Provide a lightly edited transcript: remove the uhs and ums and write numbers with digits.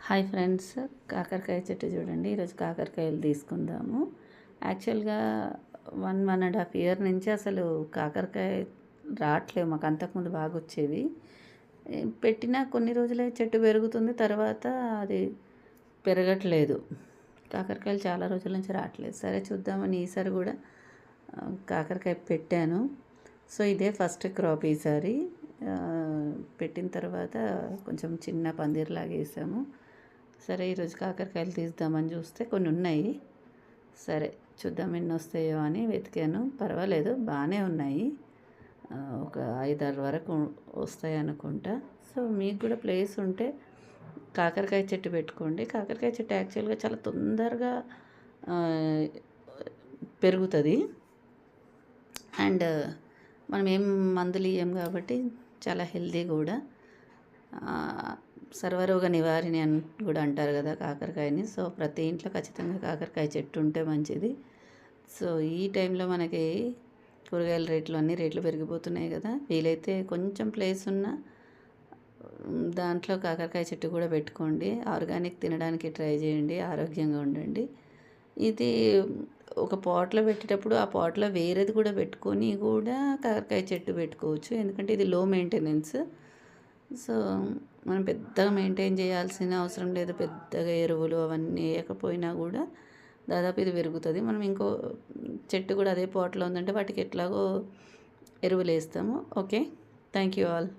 Hi friends, కాకరకాయ చెట్టు చూడండి. ఈరోజు కాకరకాయలు తీసుకుందాము. యాక్చువల్గా 1.5 ఇయర్ నుంచి అసలు కాకరకాయ రావట్లేవు. మాకు అంతకుముందు బాగా వచ్చేవి. పెట్టిన కొన్ని రోజులే చెట్టు పెరుగుతుంది, తర్వాత అది పెరగట్లేదు. కాకరకాయలు చాలా రోజుల నుంచి రావట్లేదు. సరే చూద్దామని ఈసారి కూడా కాకరకాయ పెట్టాను. సో ఇదే ఫస్ట్ క్రాప్ ఈసారి. పెట్టిన తర్వాత కొంచెం చిన్న పందిర్లాగా వేసాము. సరే ఈరోజు కాకరకాయలు తీద్దామని చూస్తే కొన్ని ఉన్నాయి. సరే చూద్దాం ఎన్ని వస్తాయో అని వెతికాను. పర్వాలేదు, బాగానే ఉన్నాయి. ఒక 5-6 వరకు వస్తాయి అనుకుంటా. సో మీకు కూడా ప్లేస్ ఉంటే కాకరకాయ చెట్టు పెట్టుకోండి. కాకరకాయ చెట్టు యాక్చువల్గా చాలా తొందరగా పెరుగుతుంది. అండ్ మనం ఏం మందులు ఇయ్యం కాబట్టి చాలా హెల్దీ కూడా. సర్వరోగ నివారిణి అని కూడా అంటారు కదా కాకరకాయని. సో ప్రతి ఇంట్లో ఖచ్చితంగా కాకరకాయ చెట్టు ఉంటే మంచిది. సో ఈ టైంలో మనకి కూరగాయల రేట్లు అన్నీ రేట్లు పెరిగిపోతున్నాయి కదా. వీలైతే కొంచెం ప్లేస్ ఉన్న దాంట్లో కాకరకాయ చెట్టు కూడా పెట్టుకోండి. ఆర్గానిక్ తినడానికి ట్రై చేయండి, ఆరోగ్యంగా ఉండండి. ఇది ఒక పాట్లో పెట్టేటప్పుడు ఆ పాట్లో వేరేది కూడా పెట్టుకొని కూడా కాకరకాయ చెట్టు పెట్టుకోవచ్చు. ఎందుకంటే ఇది లో మెయింటెనెన్స్. సో మనం పెద్దగా మెయింటైన్ చేయాల్సిన అవసరం లేదు. పెద్దగా ఎరువులు అవన్నీ వేయకపోయినా కూడా దాదాపు ఇది పెరుగుతుంది. మనం ఇంకో చెట్టు కూడా అదే పాట్లో ఉందంటే వాటికి ఎట్లాగో ఎరువులు వేస్తాము. Okay, thank you all.